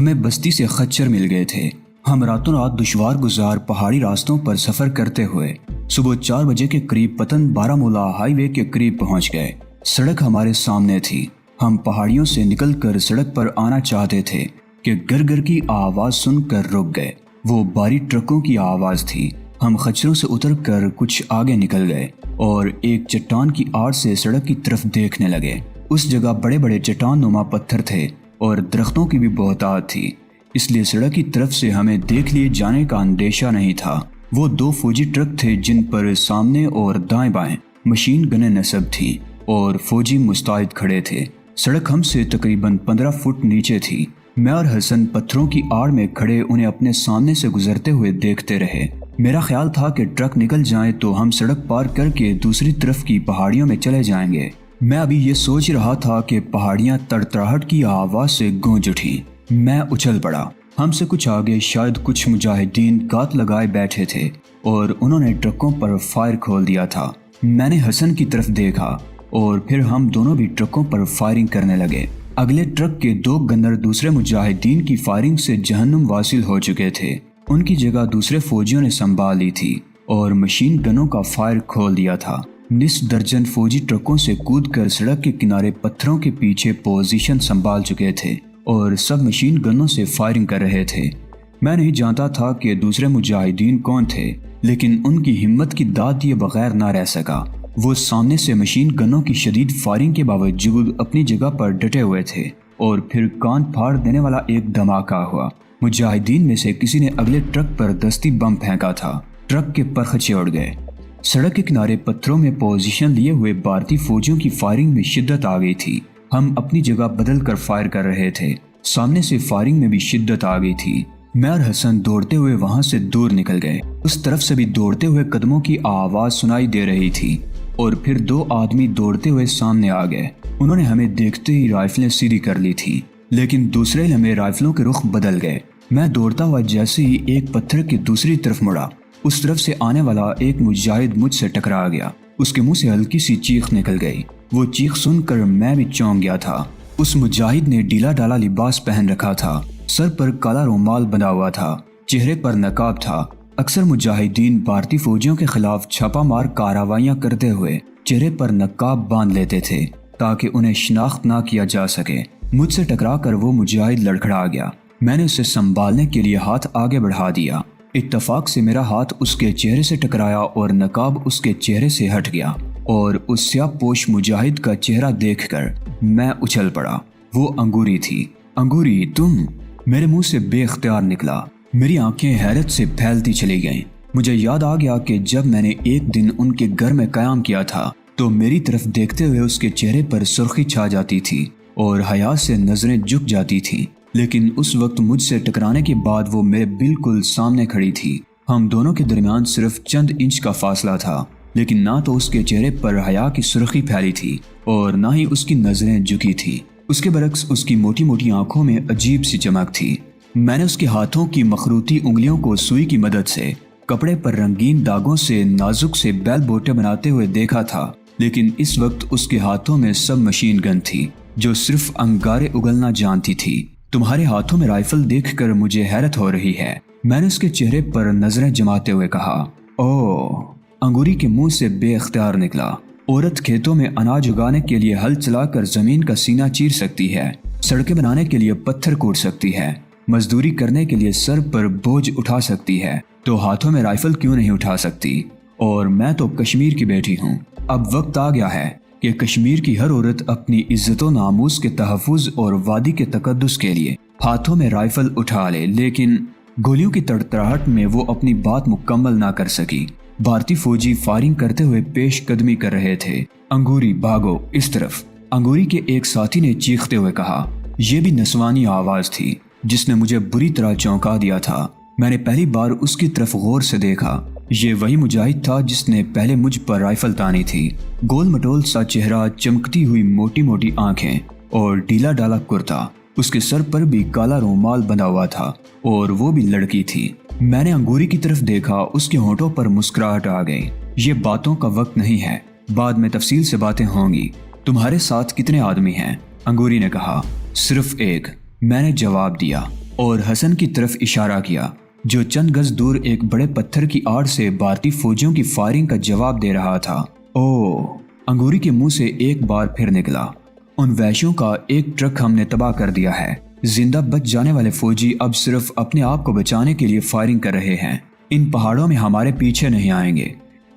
ہمیں بستی سے خچر مل گئے تھے۔ ہم راتوں رات دشوار گزار پہاڑی راستوں پر سفر کرتے ہوئے صبح 4 بجے کے قریب پتن بارہمولہ ہائی وے کے قریب پہنچ گئے۔ سڑک ہمارے سامنے تھی۔ ہم پہاڑیوں سے نکل کر سڑک پر آنا چاہتے تھے کہ گر گر کی آواز سن کر رک گئے۔ وہ بھاری ٹرکوں کی آواز تھی۔ ہم خچروں سے اتر کر کچھ آگے نکل گئے اور ایک چٹان کی آڑ سے سڑک کی طرف دیکھنے لگے۔ اس جگہ بڑے بڑے چٹان نما پتھر تھے اور درختوں کی بھی بہتات تھی، اس لیے سڑک کی طرف سے ہمیں دیکھ لیے جانے کا اندیشہ نہیں تھا۔ وہ 2 فوجی ٹرک تھے جن پر سامنے اور دائیں بائیں مشین گنیں نصب تھیں اور فوجی مستعد کھڑے تھے۔ سڑک ہم سے تقریباً 15 فٹ نیچے تھی۔ میں اور حسن پتھروں کی آڑ میں کھڑے انہیں اپنے سامنے سے گزرتے ہوئے دیکھتے رہے۔ میرا خیال تھا کہ ٹرک نکل جائیں تو ہم سڑک پار کر کے دوسری طرف کی پہاڑیوں میں چلے جائیں گے۔ میں ابھی یہ سوچ رہا تھا کہ پہاڑیاں تڑتڑاہٹ کی آواز سے گونج اٹھیں۔ میں اچھل پڑا۔ ہم سے کچھ آگے شاید کچھ مجاہدین گات لگائے بیٹھے تھے اور انہوں نے ٹرکوں پر فائر کھول دیا تھا۔ میں نے حسن کی طرف دیکھا اور پھر ہم دونوں بھی ٹرکوں پر فائرنگ کرنے لگے۔ اگلے ٹرک کے 2 گنر دوسرے مجاہدین کی فائرنگ سے جہنم واصل ہو چکے تھے۔ ان کی جگہ دوسرے فوجیوں نے سنبھال لی تھی اور مشین گنوں کا فائر کھول دیا تھا۔ نصف درجن فوجی ٹرکوں سے کود کر سڑک کے کنارے پتھروں کے پیچھے پوزیشن سنبھال چکے تھے اور سب مشین گنوں سے فائرنگ کر رہے تھے۔ میں نہیں جانتا تھا کہ دوسرے مجاہدین کون تھے، لیکن ان کی ہمت کی داد دیے بغیر نہ رہ سکا۔ وہ سامنے سے مشین گنوں کی شدید فائرنگ کے باوجود اپنی جگہ پر ڈٹے ہوئے تھے اور پھر کان پھاڑ دینے والا ایک دھماکہ ہوا۔ مجاہدین میں سے کسی نے اگلے ٹرک پر دستی بم پھینکا تھا۔ ٹرک کے پرخچے اڑ گئے۔ سڑک کے کنارے پتھروں میں پوزیشن لیے ہوئے بھارتی فوجیوں کی فائرنگ میں شدت آ گئی تھی۔ ہم اپنی جگہ بدل کر فائر کر رہے تھے۔ سامنے سے فائرنگ میں بھی شدت آ گئی تھی۔ میں اور حسن دوڑتے ہوئے وہاں سے دور نکل گئے۔ اس طرف سے بھی دوڑتے ہوئے قدموں کی آواز سنائی دے رہی تھی اور پھر 2 آدمی دوڑتے ہوئے سامنے آ گئے۔ انہوں نے ہمیں دیکھتے ہی رائفلیں سیدھی کر لی تھی، لیکن دوسرے لمحے رائفلوں کے رخ بدل گئے۔ میں دوڑتا ہوا جیسے ہی ایک پتھر کی دوسری طرف مڑا، اس طرف سے آنے والا ایک مجاہد مجھ سے ٹکرا گیا۔ اس کے منہ سے ہلکی سی چیخ نکل گئی۔ وہ چیخ سن کر میں بھی چونک گیا تھا۔ اس مجاہد نے ڈھیلا ڈالا لباس پہن رکھا تھا، سر پر کالا رومال بندھا ہوا تھا، چہرے پر نقاب تھا۔ اکثر مجاہدین بھارتی فوجیوں کے خلاف چھاپا مار کارروائیاں کرتے ہوئے چہرے پر نقاب باندھ لیتے تھے تاکہ انہیں شناخت نہ کیا جا سکے۔ مجھ سے ٹکرا کر وہ مجاہد لڑکھڑا گیا۔ میں نے اسے سنبھالنے کے لیے ہاتھ آگے بڑھا دیا۔ اتفاق سے میرا ہاتھ اس کے چہرے سے ٹکرایا اور نقاب اس کے چہرے سے ہٹ گیا اور اس سیاہ پوش مجاہد کا چہرہ دیکھ کر میں اچھل پڑا۔ وہ انگوری تھی۔ انگوری تم؟ میرے منہ سے بے اختیار نکلا۔ میری آنکھیں حیرت سے پھیلتی چلی گئیں۔ مجھے یاد آ گیا کہ جب میں نے ایک دن ان کے گھر میں قیام کیا تھا تو میری طرف دیکھتے ہوئے اس کے چہرے پر سرخی چھا جاتی تھی اور حیا سے نظریں جھک جاتی تھیں، لیکن اس وقت مجھ سے ٹکرانے کے بعد وہ میرے بالکل سامنے کھڑی تھی۔ ہم دونوں کے درمیان صرف چند انچ کا فاصلہ تھا، لیکن نہ تو اس کے چہرے پر حیا کی سرخی پھیلی تھی اور نہ ہی اس کی نظریں جھکی تھی۔ اس کے برعکس اس کی موٹی موٹی آنکھوں میں عجیب سی چمک تھی۔ میں نے اس کے ہاتھوں کی مخروطی انگلیوں کو سوئی کی مدد سے کپڑے پر رنگین داغوں سے نازک سے بیل بوٹے بناتے ہوئے دیکھا تھا، لیکن اس وقت اس کے ہاتھوں میں سب مشین گن تھی جو صرف انگارے اگلنا جانتی تھی۔ تمہارے ہاتھوں میں رائفل دیکھ کر مجھے حیرت ہو رہی ہے، میں نے اس کے چہرے پر نظریں جماتے ہوئے کہا۔ اوہ! انگوری کے منہ سے بے اختیار نکلا۔ عورت کھیتوں میں اناج اگانے کے لیے ہل چلا کر زمین کا سینہ چیر سکتی ہے، سڑکیں بنانے کے لیے پتھر کوٹ سکتی ہے، مزدوری کرنے کے لیے سر پر بوجھ اٹھا سکتی ہے، تو ہاتھوں میں رائفل کیوں نہیں اٹھا سکتی؟ اور میں تو کشمیر کی بیٹی ہوں۔ اب وقت آ گیا ہے کہ کشمیر کی ہر عورت اپنی عزت و ناموس کے تحفظ اور وادی کے تقدس کے لیے ہاتھوں میں رائفل اٹھا لے، لیکن گولیوں کی تڑتڑاہٹ میں وہ اپنی بات مکمل نہ کر سکی۔ بھارتی فوجی فائرنگ کرتے ہوئے پیش قدمی کر رہے تھے۔ انگوری بھاگو اس طرف، انگوری کے ایک ساتھی نے چیختے ہوئے کہا۔ یہ بھی نسوانی آواز تھی جس نے مجھے بری طرح چونکا دیا تھا۔ میں نے پہلی بار اس کی طرف غور سے دیکھا۔ یہ وہی مجاہد تھا جس نے پہلے مجھ پر رائفل تانی تھی۔ گول مٹول سا چہرہ، چمکتی ہوئی موٹی موٹی آنکھیں اور ڈھیلا ڈالا کرتا۔ اس کے سر پر بھی کالا رومال بندھا ہوا تھا اور وہ بھی لڑکی تھی۔ میں نے انگوری کی طرف دیکھا، اس کے ہونٹوں پر مسکراہٹ آ گئی۔ یہ باتوں کا وقت نہیں ہے، بعد میں تفصیل سے باتیں ہوں گی۔ تمہارے ساتھ کتنے آدمی ہیں؟ انگوری نے کہا۔ صرف ایک، میں نے جواب دیا۔ اور حسن کی طرف اشارہ کیا جو چند گز دور ایک بڑے پتھر کی آڑ سے بھارتی فوجیوں کی فائرنگ کا جواب دے رہا تھا۔ انگوری کے منہ سے ایک بار پھر نکلا، ان وحشیوں کا ایک ٹرک ہم نے تباہ کر دیا ہے۔ زندہ بچ جانے والے فوجی اب صرف اپنے آپ کو بچانے کے لیے فائرنگ کر رہے ہیں۔ ان پہاڑوں میں ہمارے پیچھے نہیں آئیں گے،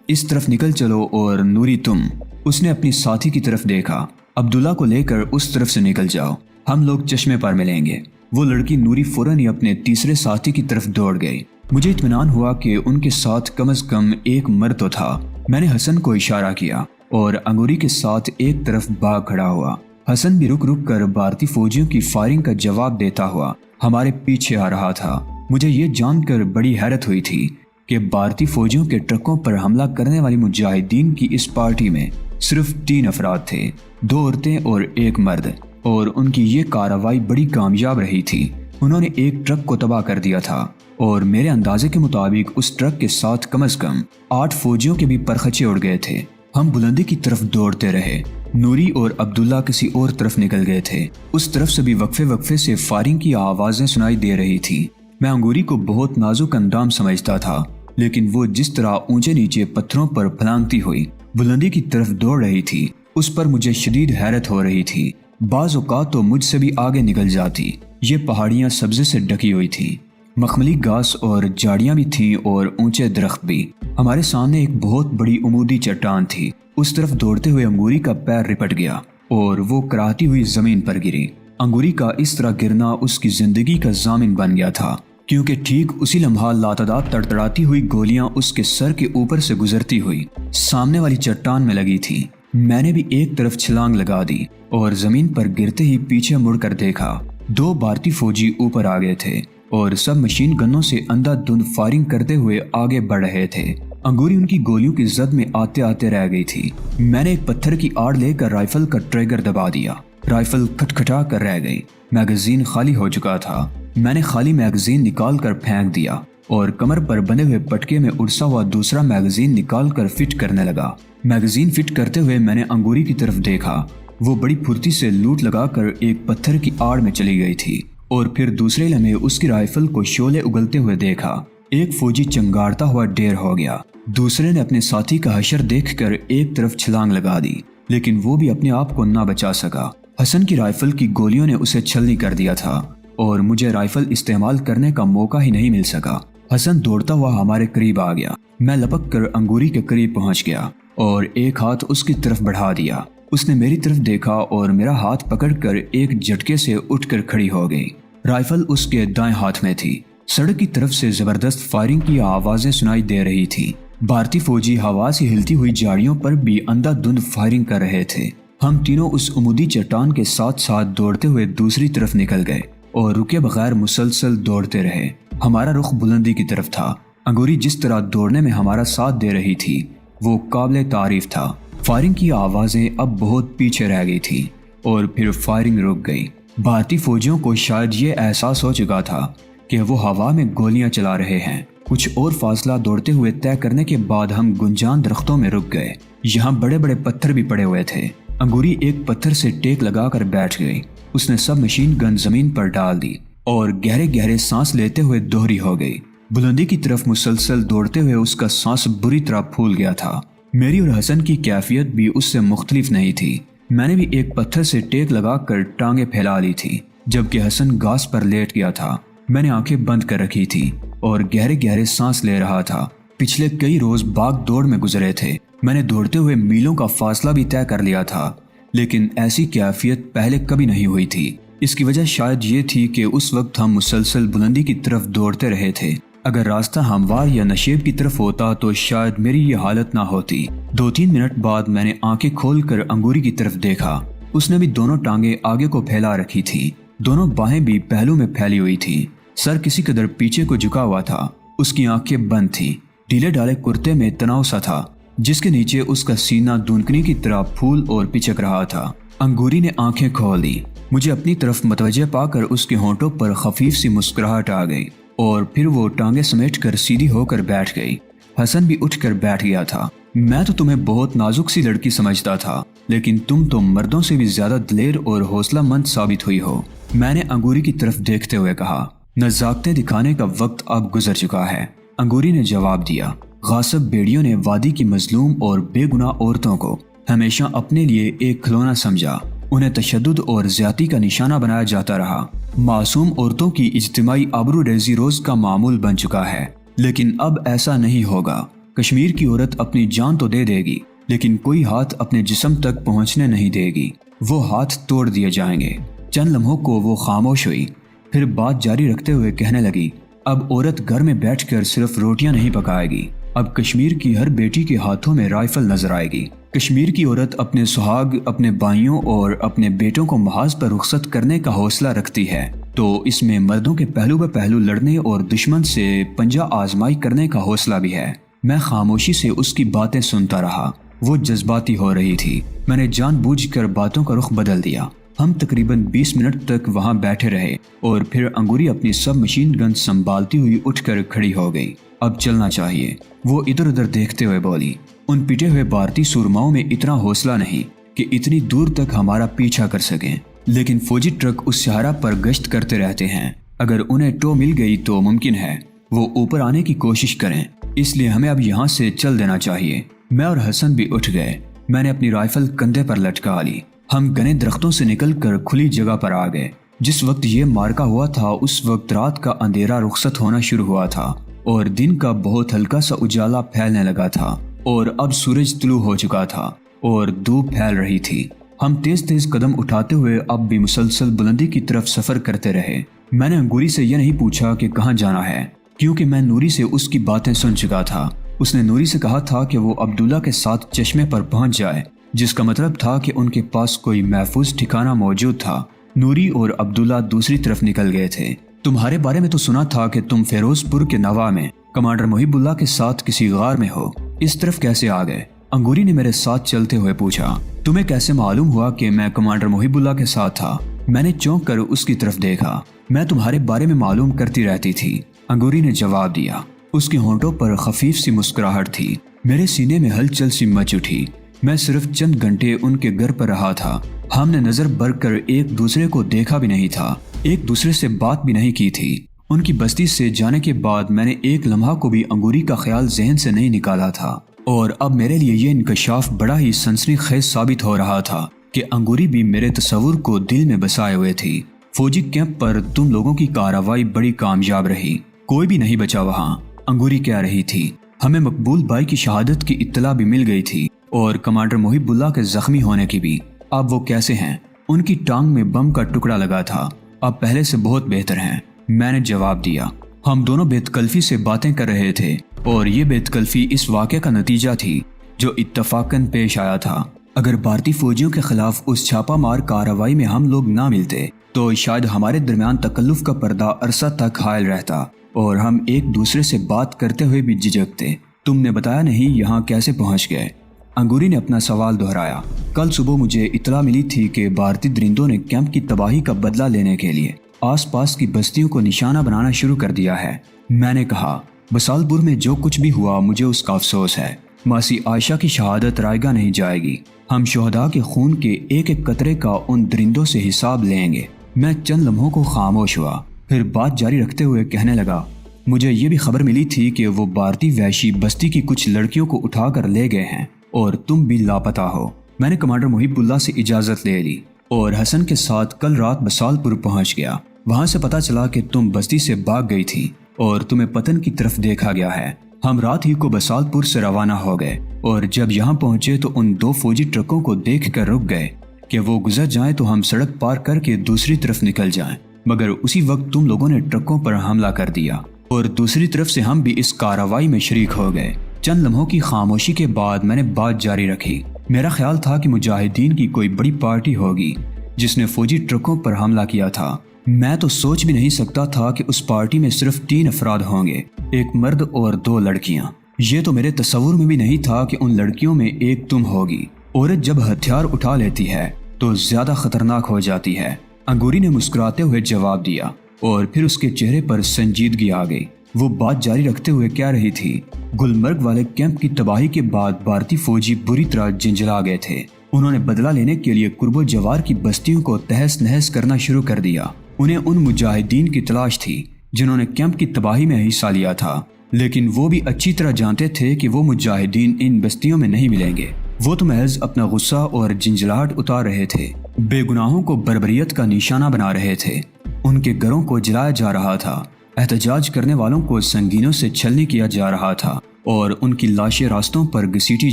اس طرف نکل چلو۔ اور نوری تم، اس نے اپنی ساتھی کی طرف دیکھا، عبداللہ کو لے کر اس طرف سے نکل جاؤ، ہم لوگ چشمے پر ملیں گے۔ وہ لڑکی نوری فوراً ہی اپنے تیسرے ساتھی کی طرف دوڑ گئی۔ مجھے اطمینان ہوا کہ ان کے ساتھ کم از کم ایک مرد تو تھا۔ میں نے حسن کو اشارہ کیا اور انگوری کے ساتھ ایک طرف بھاگ کھڑا ہوا۔ حسن بھی رک رک کر بھارتی فوجیوں کی فائرنگ کا جواب دیتا ہوا ہمارے پیچھے آ رہا تھا۔ مجھے یہ جان کر بڑی حیرت ہوئی تھی کہ بھارتی فوجیوں کے ٹرکوں پر حملہ کرنے والی مجاہدین کی اس پارٹی میں صرف 3 افراد تھے، 2 عورتیں اور ایک مرد، اور ان کی یہ کارروائی بڑی کامیاب رہی تھی۔ انہوں نے ایک ٹرک کو تباہ کر دیا تھا اور میرے اندازے کے مطابق اس ٹرک کے ساتھ کم از کم 8 فوجیوں کے بھی پرخچے اڑ گئے تھے۔ ہم بلندی کی طرف دوڑتے رہے۔ نوری اور عبداللہ کسی اور طرف نکل گئے تھے۔ اس طرف سے بھی وقفے وقفے سے فائرنگ کی آوازیں سنائی دے رہی تھی۔ میں انگوری کو بہت نازک اندام سمجھتا تھا، لیکن وہ جس طرح اونچے نیچے پتھروں پر پھلانگتی ہوئی بلندی کی طرف دوڑ رہی تھی، اس پر مجھے شدید حیرت ہو رہی تھی۔ بعض اوقات تو مجھ سے بھی آگے نکل جاتی۔ یہ پہاڑیاں سبزے سے ڈکی ہوئی تھی، مخملی گھاس اور جھاڑیاں بھی تھیں اور اونچے درخت بھی۔ ہمارے سامنے ایک بہت بڑی عمودی چٹان تھی۔ اس طرف دوڑتے ہوئے انگوری کا پیر رپٹ گیا اور وہ کراہتی ہوئی زمین پر گری۔ انگوری کا اس طرح گرنا اس کی زندگی کا ضامن بن گیا تھا، کیونکہ ٹھیک اسی لمحہ لاتعداد تڑتڑاتی ہوئی گولیاں اس کے سر کے اوپر سے گزرتی ہوئی سامنے والی چٹان میں لگی تھی۔ میں نے بھی ایک طرف چھلانگ لگا دی اور زمین پر گرتے ہی پیچھے مڑ کر دیکھا۔ 2 بھارتی فوجی اوپر آ گئے تھے اور سب مشین گنوں سے اندھا دھند فائرنگ کرتے ہوئے آگے بڑھ رہے تھے۔ انگوری ان کی گولیوں کی زد میں آتے آتے رہ گئی تھی۔ میں نے ایک پتھر کی آڑ لے کر رائفل کا ٹریگر دبا دیا۔ رائفل کھٹکھٹا کر رہ گئی۔ میگزین خالی ہو چکا تھا۔ میں نے خالی میگزین نکال کر پھینک دیا اور کمر پر بندھے ہوئے پٹکے میں ارسا ہوا دوسرا میگزین نکال کر فٹ کرنے لگا۔ میگزین فٹ کرتے ہوئے میں نے انگوری کی طرف دیکھا۔ وہ بڑی پھرتی سے لوٹ لگا کر ایک پتھر کی آڑ میں چلی گئی تھی اور پھر دوسرے لمحے اس کی رائفل کو شعلے اگلتے ہوئے دیکھا۔ ایک فوجی چنگاڑتا ہوا ڈھیر ہو گیا۔ دوسرے نے اپنے ساتھی کا حشر دیکھ کر ایک طرف چھلانگ لگا دی، لیکن وہ بھی اپنے آپ کو نہ بچا سکا۔ حسن کی رائفل کی گولیوں نے اسے چھلنی کر دیا تھا اور مجھے رائفل استعمال کرنے کا موقع ہی نہیں مل سکا۔ حسن دوڑتا ہوا ہمارے قریب آ گیا۔ میں لپک کر انگوری کے قریب پہنچ گیا اور ایک ہاتھ اس کی طرف بڑھا دیا۔ اس نے میری طرف دیکھا اور میرا ہاتھ پکڑ کر ایک جھٹکے سے اٹھ کر کھڑی ہو گئی۔ رائفل اس کے دائیں ہاتھ میں تھی۔ سڑک کی طرف سے زبردست فائرنگ کی آوازیں سنائی دے رہی تھی۔ بھارتی فوجی ہوا سے ہلتی ہوئی جھاڑیوں پر بھی اندھا دھند فائرنگ کر رہے تھے۔ ہم تینوں اس عمودی چٹان کے ساتھ ساتھ دوڑتے ہوئے دوسری طرف نکل گئے اور رکے بغیر مسلسل دوڑتے رہے۔ ہمارا رخ بلندی کی طرف تھا۔ انگوری جس طرح دوڑنے میں ہمارا ساتھ دے رہی تھی وہ قابل تعریف تھا۔ فائرنگ کی آوازیں اب بہت پیچھے رہ گئی تھی اور پھر فائرنگ رک گئی۔ بھارتی فوجیوں کو شاید یہ احساس ہو چکا تھا کہ وہ ہوا میں گولیاں چلا رہے ہیں۔ کچھ اور فاصلہ دوڑتے ہوئے طے کرنے کے بعد ہم گنجان درختوں میں رک گئے۔ یہاں بڑے بڑے پتھر بھی پڑے ہوئے تھے۔ انگوری ایک پتھر سے ٹیک لگا کر بیٹھ گئی۔ اس نے سب مشین گن زمین پر ڈال دی اور گہرے گہرے سانس لیتے ہوئے دوہری ہو گئی۔ بلندی کی طرف مسلسل دوڑتے ہوئے اس کا سانس بری طرح پھول گیا تھا۔ میری اور حسن کی کیفیت بھی اس سے مختلف نہیں تھی۔ میں نے بھی ایک پتھر سے ٹیک لگا کر ٹانگیں پھیلا لی تھی، جبکہ حسن گھاس پر لیٹ گیا تھا۔ میں نے آنکھیں بند کر رکھی تھی اور گہرے گہرے سانس لے رہا تھا۔ پچھلے کئی روز بھاگ دوڑ میں گزرے تھے۔ میں نے دوڑتے ہوئے میلوں کا فاصلہ بھی طے کر لیا تھا، لیکن ایسی کیفیت پہلے کبھی نہیں ہوئی تھی۔ اس کی وجہ شاید یہ تھی کہ اس وقت ہم مسلسل بلندی کی طرف دوڑتے رہے تھے۔ اگر راستہ ہموار یا نشیب کی طرف ہوتا تو شاید میری یہ حالت نہ ہوتی۔ 2-3 منٹ بعد میں نے آنکھیں کھول کر انگوری کی طرف دیکھا۔ اس نے بھی دونوں ٹانگیں آگے کو پھیلا رکھی تھی، دونوں باہیں بھی پہلو میں پھیلی ہوئی تھی۔ سر کسی قدر پیچھے کو جھکا ہوا تھا۔ اس کی آنکھیں بند تھیں۔ ڈھیلے ڈالے کرتے میں تناؤ سا تھا، جس کے نیچے اس کا سینہ دونکنی کی طرح پھول اور پچک رہا تھا۔ انگوری نے آنکھیں کھول دی۔ مجھے اپنی طرف متوجہ پا کر اس کے ہونٹوں پر خفیف سی مسکراہٹ آ گئی اور پھر وہ ٹانگیں سمیٹ کر سیدھی ہو کر بیٹھ گئی۔ حسن بھی اٹھ کر بیٹھ گیا تھا۔ میں تو تمہیں بہت نازک سی لڑکی سمجھتا تھا، لیکن تم تو مردوں سے بھی زیادہ دلیر اور حوصلہ مند ثابت ہوئی ہو، میں نے انگوری کی طرف دیکھتے ہوئے کہا۔ नज़ाकतें दिखाने का वक्त अब गुजर चुका है। अंगूरी ने जवाब दिया। गासिब बेड़ियों ने वादी की मजलूम और बेगुनाह औरतों को हमेशा अपने लिए एक खिलौना समझा। उन्हें तशद्दुद और ज्यादती का निशाना बनाया जाता रहा। मासूम औरतों की इज्तिमाई आबरू रेज़ी रोज का मामूल बन चुका है, लेकिन अब ऐसा नहीं होगा। कश्मीर की औरत अपनी जान तो दे देगी, लेकिन कोई हाथ अपने जिस्म तक पहुंचने नहीं देगी। वो हाथ तोड़ दिए जाएंगे। चंद लम्हों को वो खामोश हुई, फिर बात जारी रखते हुए कहने लगी, अब औरत घर में बैठकर सिर्फ रोटियां नहीं पकाएगी, अब कश्मीर की हर बेटी के हाथों में राइफल नजर आएगी। कश्मीर की औरत अपने सुहाग, अपने भाइयों और अपने बेटों को महाज पर रुखसत करने का हौसला रखती है, तो इसमें मर्दों के पहलू ब पहलू लड़ने और दुश्मन से पंजा आजमाई करने का हौसला भी है। मैं खामोशी से उसकी बातें सुनता रहा। वो जज्बाती हो रही थी। मैंने जानबूझकर बातों का रुख बदल दिया। हम तकरीबन 20 मिनट तक वहां बैठे रहे और फिर अंगूरी अपनी सब मशीन गन संभालती हुई उठकर खड़ी हो गई। अब चलना चाहिए, वो इधर उधर देखते हुए बोली। उन पिटे हुए भारतीय सुरमाओं में इतना हौसला नहीं कि इतनी दूर तक हमारा पीछा कर सकें, लेकिन फौजी ट्रक उस सहारा पर गश्त करते रहते हैं। अगर उन्हें टो मिल गई तो मुमकिन है वो ऊपर आने की कोशिश करें, इसलिए हमें अब यहाँ से चल देना चाहिए। मैं और हसन भी उठ गए। मैंने अपनी राइफल कंधे पर लटका ली। हम घने दरख्तों से निकलकर खुली जगह पर आ गए। जिस वक्त ये मार्का हुआ था उस वक्त रात का अंधेरा रुखसत होना शुरू हुआ था और दिन का बहुत हल्का सा उजाला फैलने लगा था और अब सूरज तुलू हो चुका था और धूप फैल रही थी। हम तेज तेज कदम उठाते हुए अब भी मुसलसल बुलंदी की तरफ सफर करते रहे। मैंने अंगूरी से यह नहीं पूछा कि कहाँ जाना है, क्योंकि मैं नूरी से उसकी बातें सुन चुका था। उसने नूरी से कहा था कि वो अब्दुल्ला के साथ चश्मे पर पहुंच जाए, जिसका मतलब था कि उनके पास कोई महफूज ठिकाना मौजूद था। नूरी और अब्दुल्ला दूसरी तरफ निकल गए थे। तुम्हारे बारे में तो सुना था कि तुम फिरोजपुर के नवा में कमांडर मुहिबुल्लाह के साथ किसी गार में हो, इस तरफ कैसे आ गए? अंगूरी ने मेरे साथ चलते हुए पूछा। तुम्हें कैसे मालूम हुआ कि मैं कमांडर मुहिबुल्लाह के साथ था? मैंने चौंक कर उसकी तरफ देखा। मैं तुम्हारे बारे में मालूम करती रहती थी, अंगूरी ने जवाब दिया। उसके होंठों पर खफीफ सी मुस्कुराहट थी। मेरे सीने में हलचल सी मच उठी। मैं सिर्फ चंद घंटे उनके घर पर रहा था। हमने नजर भर कर एक दूसरे को देखा भी नहीं था, एक दूसरे से बात भी नहीं की थी। उनकी बस्ती से जाने के बाद मैंने एक लम्हा को भी अंगूरी का ख्याल जहन से नहीं निकाला था और अब मेरे लिए ये इंकशाफ बड़ा ही सनसनीखेज साबित हो रहा था कि अंगूरी भी मेरे तस्वुर को दिल में बसाए हुए थी। फौजी कैंप पर तुम लोगों की कार्रवाई बड़ी कामयाब रही, कोई भी नहीं बचा वहाँ, अंगूरी कह रही थी। हमें मकबूल भाई की शहादत की इत्तला भी मिल गई थी और कमांडर मुहिबुल्लाह के जख्मी होने की भी। अब वो कैसे हैं? उनकी टांग में बम का टुकड़ा लगा था, अब पहले से बहुत बेहतर हैं, मैंने जवाब दिया। हम दोनों बेतकल्फी से बातें कर रहे थे और ये बेतकल्फी इस वाक़े का नतीजा थी जो इत्तफाकन पेश आया था। अगर भारतीय फौजियों के खिलाफ उस छापामार कार्रवाई में हम लोग ना मिलते तो शायद हमारे दरमियान तकल्लुफ का पर्दा अरसा तक हायल रहता और हम एक दूसरे से बात करते हुए भी झिझकते। तुमने बताया नहीं यहाँ कैसे पहुँच गए? अंगूरी ने अपना सवाल दोहराया। कल सुबह मुझे इत्तला मिली थी कि भारतीय दरिंदों ने कैंप की तबाही का बदला लेने के लिए आसपास की बस्तियों को निशाना बनाना शुरू कर दिया है। मैंने कहा, बसालपुर में जो कुछ भी हुआ मुझे उसका अफसोस है। मासी आयशा की शहादत रायगा नहीं जाएगी। हम शोहदा के खून के एक एक कतरे का उन दरिंदों से हिसाब लेंगे। मैं चंद लम्हों को खामोश हुआ, फिर बात जारी रखते हुए कहने लगा, मुझे ये भी खबर मिली थी कि वो भारतीय वैशी बस्ती की कुछ लड़कियों को उठाकर ले गए हैं और तुम भी लापता हो। मैंने कमांडर मुहिबुल्लाह से इजाज़त ले ली और हसन के साथ कल रात बसालपुर पहुंच गया। वहां से पता चला कि तुम बस्ती से भाग गई थी और तुम्हें पतन की तरफ देखा गया है। हम रात ही को बसालपुर से रवाना हो गए और जब यहाँ पहुंचे तो उन दो फौजी ट्रकों को देख कर रुक गए कि वो गुजर जाएं तो हम सड़क पार करके दूसरी तरफ निकल जाएं, मगर उसी वक्त तुम लोगों ने ट्रकों पर हमला कर दिया और दूसरी तरफ से हम भी इस कार्रवाई में शरीक हो गए। चंद लम्हों की खामोशी के बाद मैंने बात जारी रखी। मेरा ख्याल था कि मुजाहिदीन की कोई बड़ी पार्टी होगी जिसने फौजी ट्रकों पर हमला किया था। मैं तो सोच भी नहीं सकता था कि उस पार्टी में सिर्फ 3 अफराद होंगे, एक मर्द और 2 लड़कियां। ये तो मेरे तस्वुर में भी नहीं था कि उन लड़कियों में एक तुम होगी। औरत जब हथियार उठा लेती है तो ज्यादा खतरनाक हो जाती है, अंगूरी ने मुस्कुराते हुए जवाब दिया और फिर उसके चेहरे पर संजीदगी आ गई। वो बात जारी रखते हुए कह रही थी, गुलमर्ग वाले कैंप की तबाही के बाद भारतीय फौजी बुरी तरह झंझला गए थे। उन्होंने बदला लेने के लिए कुर्बो जवार की बस्तियों को तहस नहस करना शुरू कर दिया। उन्हें उन मुजाहिदीन की तलाश थी जिन्होंने कैंप की तबाही में हिस्सा लिया था, लेकिन वो भी अच्छी तरह जानते थे कि वो मुजाहिदीन इन बस्तियों में नहीं मिलेंगे। वो तो महज अपना गुस्सा और झंझलाहट उतार रहे थे, बेगुनाहों को बर्बरियत का निशाना बना रहे थे। उनके घरों को जलाया जा रहा था, एहतजाज करने वालों को संगीनों से छलनी किया जा रहा था और उनकी लाशें रास्तों पर घसीटी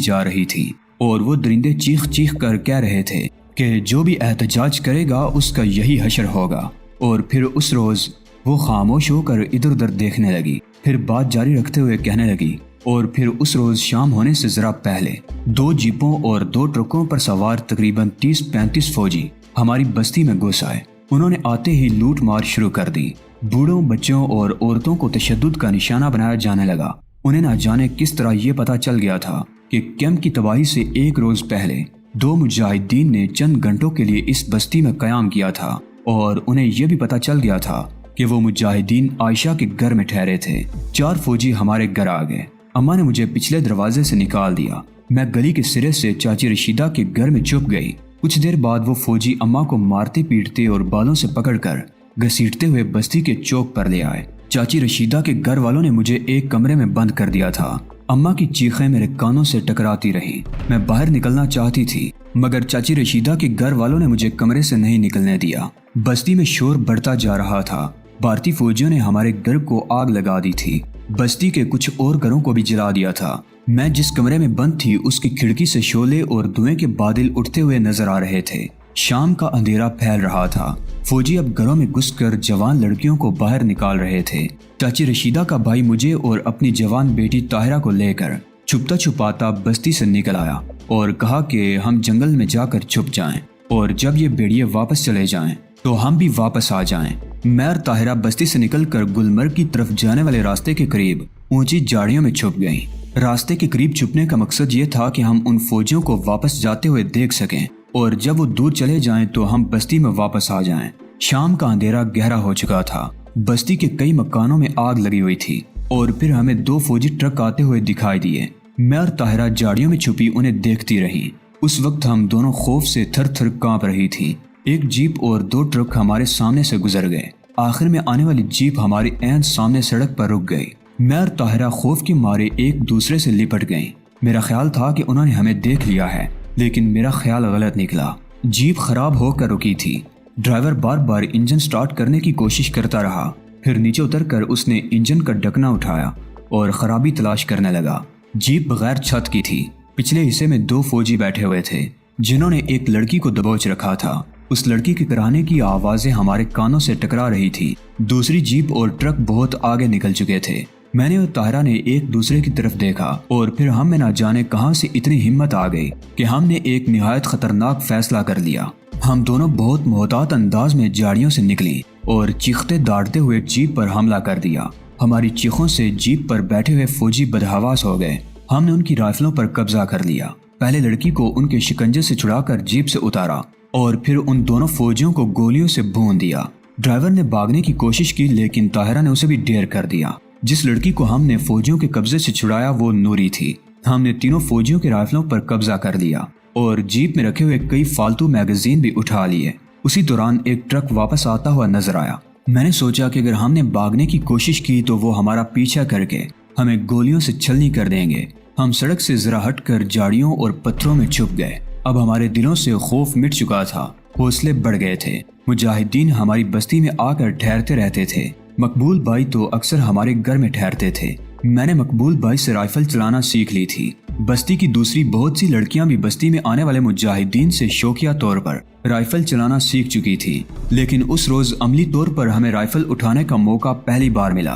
जा रही थी। और वो दरिंदे चीख चीख कर कह रहे थे कि जो भी एहतजाज करेगा उसका यही हशर होगा। और फिर उस रोज वो खामोश होकर इधर उधर देखने लगी, फिर बात जारी रखते हुए कहने लगी, और फिर उस रोज शाम होने से जरा पहले 2 जीपों और 2 ट्रकों पर सवार तकरीबन 30-35 फौजी हमारी बस्ती में घुस आए। उन्होंने आते ही लूट मार शुरू कर दी। बूढ़ों, बच्चों और औरतों को तशद्दुद का निशाना बनाया जाने लगा। उन्हें ना जाने किस तरह ये पता चल गया था कि कैंप की तबाही से 1 रोज पहले 2 मुजाहिदीन ने चंद घंटों के लिए इस बस्ती में कयाम किया था, और उन्हें यह भी पता चल गया था कि वो मुजाहिदीन आयशा के घर में ठहरे थे। 4 फौजी हमारे घर आ गए। अम्मा ने मुझे पिछले दरवाजे से निकाल दिया। मैं गली के सिरे से चाची रशीदा के घर में छुप गई। कुछ देर बाद वो फौजी अम्मा को मारते पीटते और बालों से पकड़कर घसीटते हुए बस्ती के चौक पर ले आए। चाची रशीदा के घर वालों ने मुझे एक कमरे में बंद कर दिया था। अम्मा की चीखें मेरे कानों से टकराती रही। मैं बाहर निकलना चाहती थी, मगर चाची रशीदा के घर वालों ने मुझे कमरे से नहीं निकलने दिया। बस्ती में शोर बढ़ता जा रहा था। भारतीय फौजियों ने हमारे घर को आग लगा दी थी। बस्ती के कुछ और घरों को भी जला दिया था। मैं जिस कमरे में बंद थी उसकी खिड़की से शोले और धुएं के बादल उठते हुए नजर आ रहे थे। शाम का अंधेरा फैल रहा था। फौजी अब घरों में घुसकर जवान लड़कियों को बाहर निकाल रहे थे। चाची रशीदा का भाई मुझे और अपनी जवान बेटी ताहिरा को लेकर छुपता छुपाता बस्ती से निकल आया और कहा कि हम जंगल में जाकर छुप जाएं, और जब ये भेड़िए वापस चले जाएं तो हम भी वापस आ जाएं। मैं और ताहिरा बस्ती से निकलकर गुलमर्ग की तरफ जाने वाले रास्ते के करीब ऊंची झाड़ियों में छुप गईं। रास्ते के करीब छुपने का मकसद ये था कि हम उन फौजियों को वापस जाते हुए देख सकें, और जब वो दूर चले जाएं तो हम बस्ती में वापस आ जाएं। शाम का अंधेरा गहरा हो चुका था। बस्ती के कई मकानों में आग लगी हुई थी, और फिर हमें 2 फौजी ट्रक आते हुए दिखाई दिए। मैं और ताहिरा झाड़ियों में छुपी उन्हें देखती रही। उस वक्त हम दोनों खौफ से थर थर कांप रही थी। एक जीप और 2 ट्रक हमारे सामने से गुजर गए। आखिर में आने वाली जीप हमारे ऐन सामने सड़क पर रुक गई। मैं और ताहिरा खौफ के मारे एक दूसरे से लिपट गईं। मेरा ख्याल था कि उन्होंने हमें देख लिया है, लेकिन मेरा ख्याल गलत निकला। जीप खराब होकर रुकी थी। ड्राइवर बार बार इंजन स्टार्ट करने की कोशिश करता रहा। फिर नीचे उतरकर उसने इंजन का ढकना उठाया और खराबी तलाश करने लगा। जीप बगैर छत की थी। पिछले हिस्से में 2 फौजी बैठे हुए थे, जिन्होंने एक लड़की को दबोच रखा था। उस लड़की के कराने की आवाजें हमारे कानों से टकरा रही थी। दूसरी जीप और ट्रक बहुत आगे निकल चुके थे। मैंने और ताहिरा ने एक दूसरे की तरफ देखा, और फिर हम में ना जाने कहां से इतनी हिम्मत आ गई कि हमने एक निहायत खतरनाक फैसला कर लिया। हम दोनों बहुत मोहतात अंदाज में झाड़ियों से निकली और चीखते दाड़ते हुए जीप पर हमला कर दिया। हमारी चीखों से जीप पर बैठे हुए फौजी बदहवास हो गए। हमने उनकी राइफलों पर कब्जा कर लिया। पहले लड़की को उनके शिकंजे से छुड़ाकर जीप से उतारा और फिर उन दोनों फौजियों को गोलियों से भून दिया। ड्राइवर ने भागने की कोशिश की, लेकिन ताहिरा ने उसे भी ढेर कर दिया। जिस लड़की को हमने फौजियों के कब्जे से छुड़ाया वो नूरी थी। हमने तीनों फौजियों के राइफलों पर कब्जा कर लिया और जीप में रखे हुए कई फालतू मैगजीन भी उठा लिए। उसी दौरान एक ट्रक वापस आता हुआ नजर आया। मैंने सोचा कि अगर हमने भागने की कोशिश की तो वो हमारा पीछा करके हमें गोलियों से छलनी कर देंगे। हम सड़क से जरा हटकर झाड़ियों और पत्थरों में छुप गए। अब हमारे दिलों से खौफ मिट चुका था, हौसले बढ़ गए थे। मुजाहिदीन हमारी बस्ती में आकर ठहरते रहते थे। मकबूल भाई तो अक्सर हमारे घर में ठहरते थे। मैंने मकबूल भाई से राइफल चलाना सीख ली थी। बस्ती की दूसरी बहुत सी लड़कियां भी बस्ती में आने वाले मुजाहिदीन से शौकिया तौर पर राइफल चलाना सीख चुकी थी, लेकिन उस रोज अमली तौर पर हमें राइफल उठाने का मौका पहली बार मिला।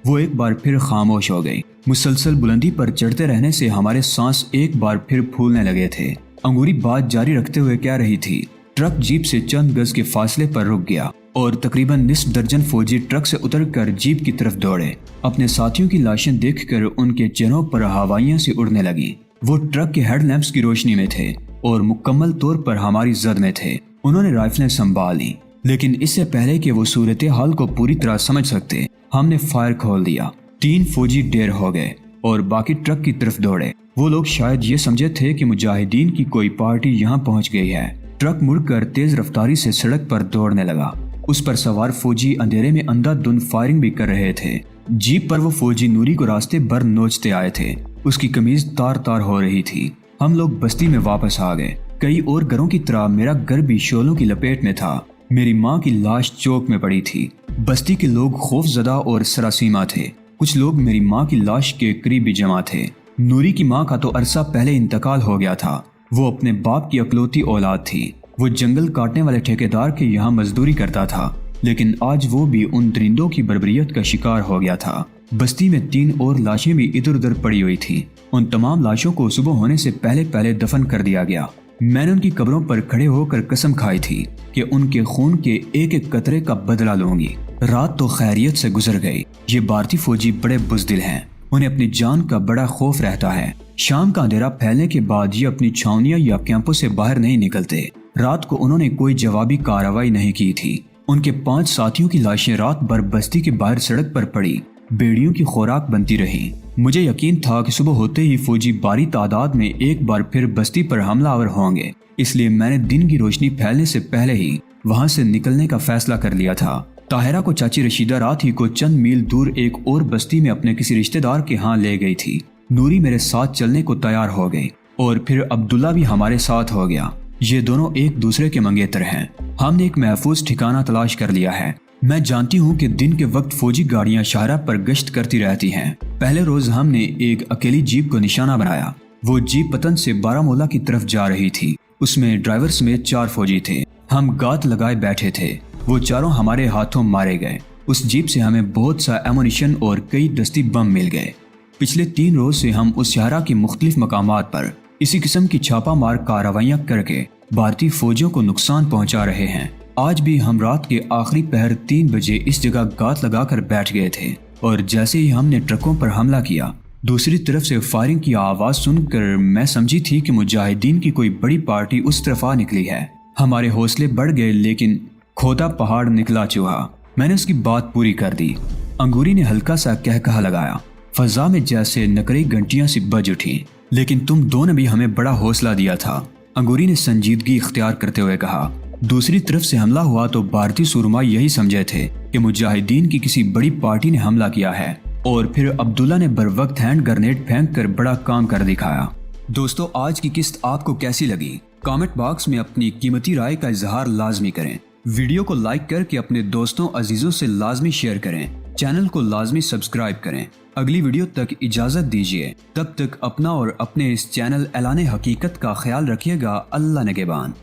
वो एक बार फिर खामोश हो गई। मुसलसल बुलंदी पर चढ़ते रहने से हमारे सांस एक बार फिर फूलने लगे थे। अंगूरी बात जारी रखते हुए कह रही थी। ट्रक जीप से चंद गज के फासले पर रुक गया और तकरीबन निस्फ दर्जन फौजी ट्रक से उतरकर जीप की तरफ दौड़े। अपने साथियों की लाशें देखकर उनके चेहरों पर हवाइयां सी उड़ने लगी। वो ट्रक के हेडलैम्प्स की रोशनी में थे और मुकम्मल तौर पर हमारी जद में थे। उन्होंने राइफलें संभाल ली, लेकिन इससे पहले कि वो सूरत हाल को पूरी तरह समझ सकते, हमने फायर खोल दिया। 3 फौजी ढेर हो गए और बाकी ट्रक की तरफ दौड़े। वो लोग शायद ये समझे थे कि मुजाहिदीन की कोई पार्टी यहाँ पहुँच गई है। ट्रक मुड़कर तेज रफ्तारी से सड़क पर दौड़ने लगा। उस पर सवार फौजी अंधेरे में अंधाधुंध फायरिंग भी कर रहे थे। जीप पर वो फौजी नूरी को रास्ते भर नोचते आए थे। उसकी कमीज तार तार हो रही थी। हम लोग बस्ती में वापस आ गए। कई और घरों की तरह मेरा घर भी शोलों की लपेट में था। मेरी माँ की लाश चौक में पड़ी थी। बस्ती के लोग खौफजदा और सरासीमा थे। कुछ लोग मेरी माँ की लाश के करीब भी जमा थे। नूरी की माँ का तो अरसा पहले इंतकाल हो गया था। वो अपने बाप की अकलौती औलाद थी। वो जंगल काटने वाले ठेकेदार के यहाँ मजदूरी करता था, लेकिन आज वो भी उन दरिंदों की बर्बरियत का शिकार हो गया था। बस्ती में 3 और लाशें भी इधर उधर पड़ी हुई थी। उन तमाम लाशों को सुबह होने से पहले पहले दफन कर दिया गया। मैंने उनकी कब्रों पर खड़े होकर कसम खाई थी कि उनके खून के एक एक कतरे का बदला लूंगी। रात तो खैरियत से गुजर गई। ये भारतीय फौजी बड़े बुज़दिल हैं। उन्हें अपनी जान का बड़ा खौफ रहता है। शाम का अंधेरा फैलने के बाद ये अपनी छावनियां या कैंपों से बाहर नहीं निकलते। रात को उन्होंने कोई जवाबी कार्रवाई नहीं की थी। उनके 5 साथियों की लाशें रात भर बस्ती के बाहर सड़क पर पड़ी बेड़ियों की खुराक बनती रही। मुझे यकीन था कि सुबह होते ही फौजी भारी तादाद में एक बार फिर बस्ती पर हमलावर होंगे, इसलिए मैंने दिन की रोशनी फैलने से पहले ही वहां से निकलने का फैसला कर लिया था। ताहिरा को चाची रशीदा रात ही को चंद मील दूर एक और बस्ती में अपने किसी रिश्तेदार के यहाँ ले गई थी। नूरी मेरे साथ चलने को तैयार हो गई और फिर अब्दुल्ला भी हमारे साथ हो गया। ये दोनों एक दूसरे के मंगेतर हैं। हमने एक महफूज ठिकाना तलाश कर लिया है। मैं जानती हूँ कि दिन के वक्त फौजी गाड़ियां शाहरा पर गश्त करती रहती हैं। पहले रोज हमने एक अकेली जीप को निशाना बनाया। वो जीप पतन से बारामूला की तरफ जा रही थी। उसमें ड्राइवर समेत 4 फौजी थे। हम गात लगाए बैठे थे। वो चारों हमारे हाथों मारे गए। उस जीप से हमें बहुत सा एमुनिशन और कई दस्ती बम मिल गए। पिछले 3 रोज से हम उस शहरा के मुख्तलिफ मकामात पर इसी किस्म की छापा मार कार्रवाइयां करके भारतीय फौजियों को नुकसान पहुंचा रहे हैं। आज भी हम रात के आखिरी पहर 3 बजे इस जगह गात लगाकर बैठ गए थे और जैसे ही हमने ट्रकों पर हमला किया, दूसरी तरफ से फायरिंग की आवाज सुनकर मैं समझी थी कि मुजाहिदीन की कोई बड़ी पार्टी उस तरफ आ निकली है। हमारे हौसले बढ़ गए, लेकिन खोदा पहाड़ निकला चूहा। मैंने उसकी बात पूरी कर दी। अंगूरी ने हल्का सा कहकहा लगाया। फजा में जैसे नकरी घंटियां सी बज उठी। लेकिन तुम दो ने भी हमें बड़ा हौसला दिया था, अंगूरी ने संजीदगी इख्तियार करते हुए कहा। दूसरी तरफ से हमला हुआ तो भारतीय सुरमा यही समझे थे कि मुजाहिदीन की किसी बड़ी पार्टी ने हमला किया है, और फिर अब्दुल्ला ने बर वक्त हैंड ग्रेनेड फेंक कर बड़ा काम कर दिखाया। दोस्तों, आज की किस्त आपको कैसी लगी? कमेंट बॉक्स में अपनी कीमती राय का इजहार लाजमी करें। वीडियो को लाइक करके अपने दोस्तों अजीजों से लाजमी शेयर करें। चैनल को लाजमी सब्सक्राइब करें। अगली वीडियो तक इजाजत दीजिए। तब तक अपना और अपने इस चैनल ऐलान हकीकत का ख्याल रखिएगा। अल्लाह निगहबान।